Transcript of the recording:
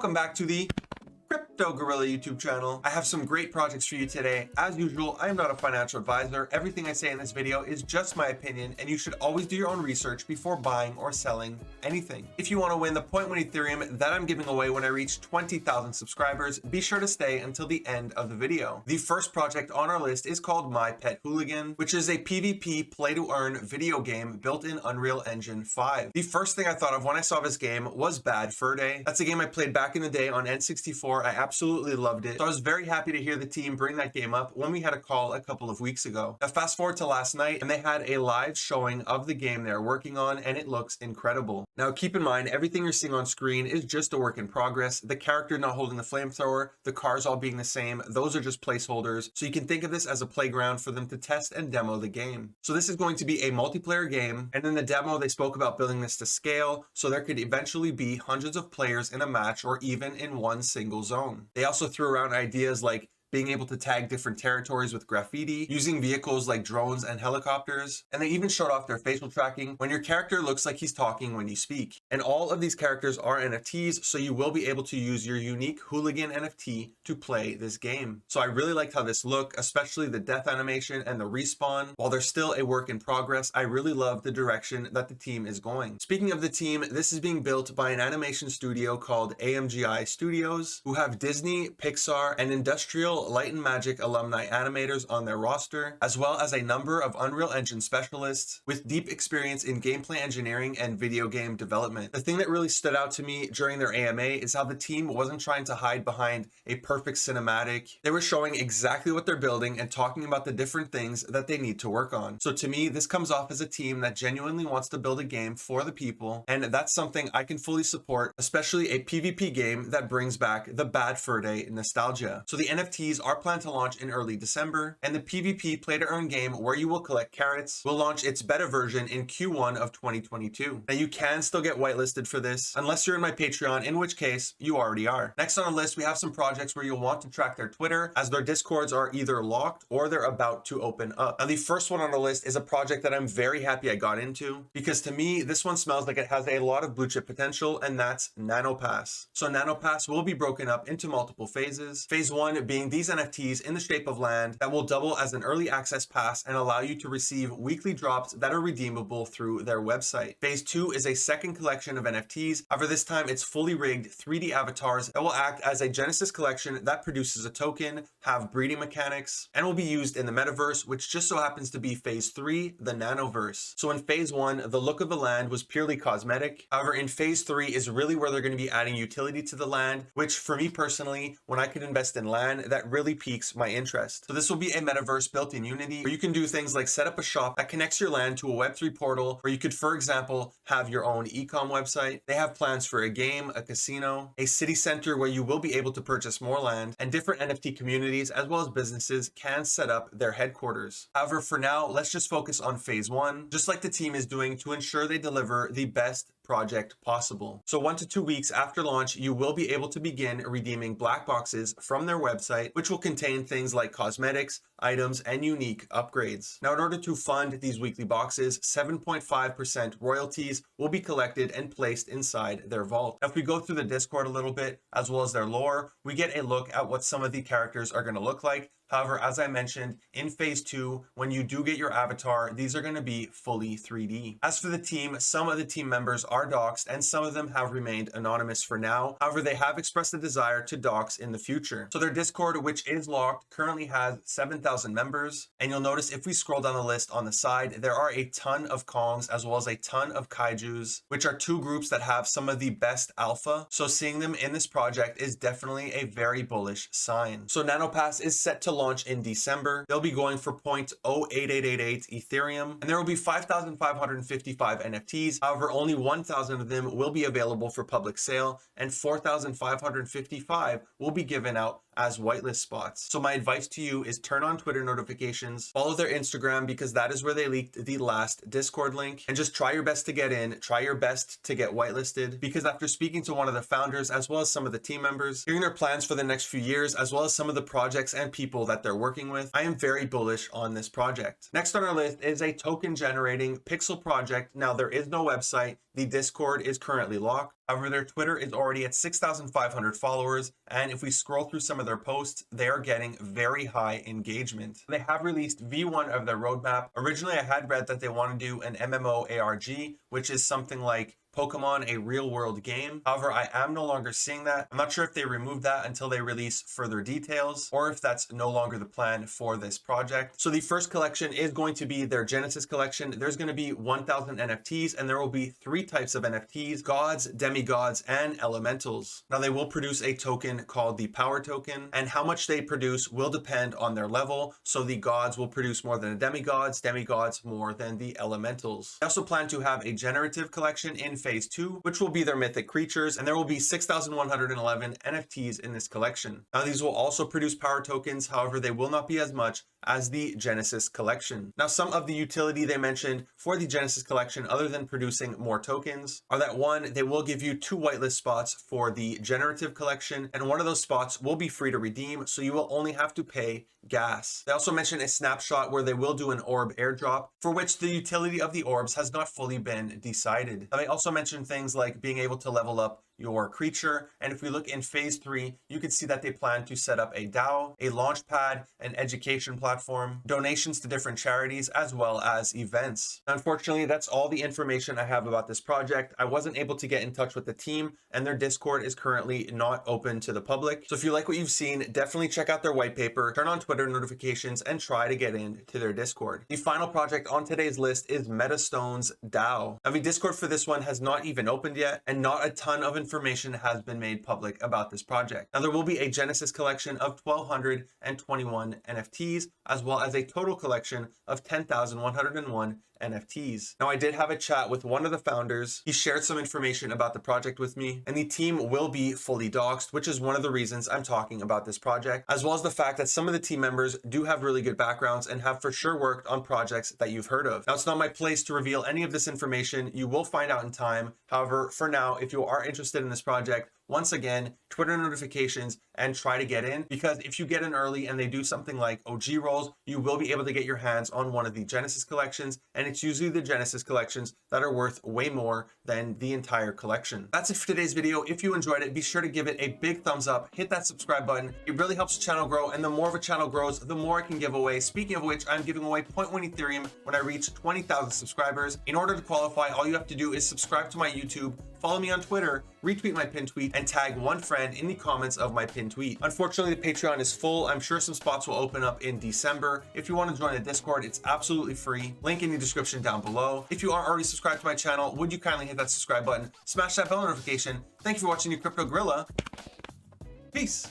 Welcome back to the Crypto Gorilla YouTube channel. I have some great projects for you today. As usual, I am not a financial advisor. Everything I say in this video is just my opinion, and you should always do your own research before buying or selling anything. If you want to win the 0.1 Ethereum that I'm giving away when I reach 20,000 subscribers, be sure to stay until the end of the video. The first project on our list is called My Pet Hooligan, which is a PvP play-to-earn video game built in Unreal Engine 5. The first thing I thought of when I saw this game was Bad Fur Day. That's a game I played back in the day on N64. I absolutely loved it. So I was very happy to hear the team bring that game up when we had a call a couple of weeks ago. Now fast forward to last night and they had a live showing of the game they're working on and it looks incredible. Now keep in mind, everything you're seeing on screen is just a work in progress. The character not holding the flamethrower, the cars all being the same, those are just placeholders. So you can think of this as a playground for them to test and demo the game. So this is going to be a multiplayer game, and in the demo they spoke about building this to scale so there could eventually be hundreds of players in a match or even in one single zone. They also threw around ideas like being able to tag different territories with graffiti, using vehicles like drones and helicopters, and they even showed off their facial tracking when your character looks like he's talking when you speak. And all of these characters are NFTs, so you will be able to use your unique Hooligan NFT to play this game. So I really liked how this looked, especially the death animation and the respawn. While they're still a work in progress, I really love the direction that the team is going. Speaking of the team, this is being built by an animation studio called AMGI Studios, who have Disney, Pixar, and Industrial Light and Magic alumni animators on their roster, as well as a number of Unreal Engine specialists with deep experience in gameplay engineering and video game development. The thing that really stood out to me during their AMA is how the team wasn't trying to hide behind a perfect cinematic. They were showing exactly what they're building and talking about the different things that they need to work on. So to me, this comes off as a team that genuinely wants to build a game for the people, and that's something I can fully support, especially a PvP game that brings back the Bad Fur Day nostalgia. So the NFTs are planned to launch in early December, and the PvP play-to-earn game where you will collect carrots will launch its beta version in Q1 of 2022. Now you can still get whitelisted for this, unless you're in my Patreon, in which case you already are. Next on our list, we have some projects where you'll want to track their Twitter, as their Discords are either locked or they're about to open up. Now the first one on our list is a project that I'm very happy I got into, because to me, this one smells like it has a lot of blue chip potential, and that's Nanopass. So Nanopass will be broken up into multiple phases. Phase 1 being these NFTs in the shape of land that will double as an early access pass and allow you to receive weekly drops that are redeemable through their website. Phase 2 is a second collection of NFTs. However, this time it's fully rigged 3D avatars that will act as a Genesis collection that produces a token, have breeding mechanics, and will be used in the Metaverse, which just so happens to be phase 3, the Nanoverse. So in phase 1, the look of the land was purely cosmetic. However, in phase 3 is really where they're going to be adding utility to the land, which for me personally, when I could invest in land, that really piques my interest. So this will be a metaverse built in Unity where you can do things like set up a shop that connects your land to a Web3 portal, where you could, for example, have your own e-com website. They have plans for a game, a casino, a city center where you will be able to purchase more land, and different NFT communities as well as businesses can set up their headquarters. However, for now, let's just focus on phase 1, just like the team is doing to ensure they deliver the best project possible. So 1 to 2 weeks after launch, you will be able to begin redeeming black boxes from their website, which will contain things like cosmetics, items, and unique upgrades. Now, in order to fund these weekly boxes, 7.5% royalties will be collected and placed inside their vault. Now, if we go through the Discord a little bit, as well as their lore, we get a look at what some of the characters are going to look like. However, as I mentioned, in phase 2, when you do get your avatar, these are going to be fully 3D. As for the team, some of the team members are doxed and some of them have remained anonymous for now. However, they have expressed a desire to dox in the future. So their Discord, which is locked, currently has 7,000 members. And you'll notice if we scroll down the list on the side, there are a ton of Kongs as well as a ton of Kaijus, which are two groups that have some of the best alpha. So seeing them in this project is definitely a very bullish sign. So Nanopass is set to launch in December. They'll be going for 0.08888 Ethereum, and there will be 5,555 NFTs. However, only 1,000 of them will be available for public sale, and 4,555 will be given out as whitelist spots. So my advice to you is turn on Twitter notifications, follow their Instagram because that is where they leaked the last Discord link, and just try your best to get in, try your best to get whitelisted, because after speaking to one of the founders as well as some of the team members, hearing their plans for the next few years as well as some of the projects and people that they're working with, I am very bullish on this project. Next on our list is a token generating pixel project. Now there is no website, the Discord is currently locked. However, their Twitter is already at 6,500 followers, and if we scroll through some of their posts, they are getting very high engagement. They have released V1 of their roadmap. Originally, I had read that they want to do an MMORPG, which is something like Pokemon, a real world game. However, I am no longer seeing that. I'm not sure if they removed that until they release further details or if that's no longer the plan for this project. So the first collection is going to be their Genesis collection. There's going to be 1,000 NFTs, and there will be 3 types of NFTs: gods, demigods, and elementals. Now they will produce a token called the power token, and how much they produce will depend on their level. So the gods will produce more than the demigods more than the elementals. They also plan to have a generative collection in phase 2, which will be their mythic creatures, and there will be 6,111 NFTs in this collection. Now these will also produce power tokens, however they will not be as much as the Genesis collection. Now some of the utility they mentioned for the Genesis collection, other than producing more tokens, are that 1, they will give you 2 whitelist spots for the generative collection, and one of those spots will be free to redeem, so you will only have to pay gas. They also mentioned a snapshot where they will do an orb airdrop, for which the utility of the orbs has not fully been decided. Now, they also mentioned things like being able to level up your creature, and if we look in phase 3, you can see that they plan to set up a DAO, a launch pad, an education platform, donations to different charities, as well as events. Unfortunately, that's all the information I have about this project. I wasn't able to get in touch with the team, and their Discord is currently not open to the public. So if you like what you've seen, definitely check out their white paper, turn on Twitter notifications, and try to get into their Discord. The final project on today's list is Metastones Dao. Now the Discord for this one has not even opened yet, and not a ton of information has been made public about this project. Now there will be a Genesis collection of 1,221 NFTs, as well as a total collection of 10,101 NFTs. Now I did have a chat with one of the founders. He shared some information about the project with me, and the team will be fully doxed, which is one of the reasons I'm talking about this project, as well as the fact that some of the team members do have really good backgrounds and have for sure worked on projects that you've heard of. Now it's not my place to reveal any of this information. You will find out in time. However, for now, if you are interested in this project, once again, Twitter notifications and try to get in, because if you get in early and they do something like OG rolls, you will be able to get your hands on one of the Genesis collections, and it's usually the Genesis collections that are worth way more than the entire collection. That's it for today's video. If you enjoyed it, be sure to give it a big thumbs up, hit that subscribe button. It really helps the channel grow, and the more of a channel grows, the more I can give away. Speaking of which, I'm giving away 0.1 Ethereum when I reach 20,000 subscribers. In order to qualify, all you have to do is subscribe to my YouTube, follow me on Twitter, retweet my pinned tweet, and tag one friend in the comments of my pinned tweet. Unfortunately, the Patreon is full. I'm sure some spots will open up in December. If you want to join the Discord, it's absolutely free. Link in the description down below. If you aren't already subscribed to my channel, would you kindly hit that subscribe button, smash that bell notification. Thank you for watching your Crypto Gorilla. Peace.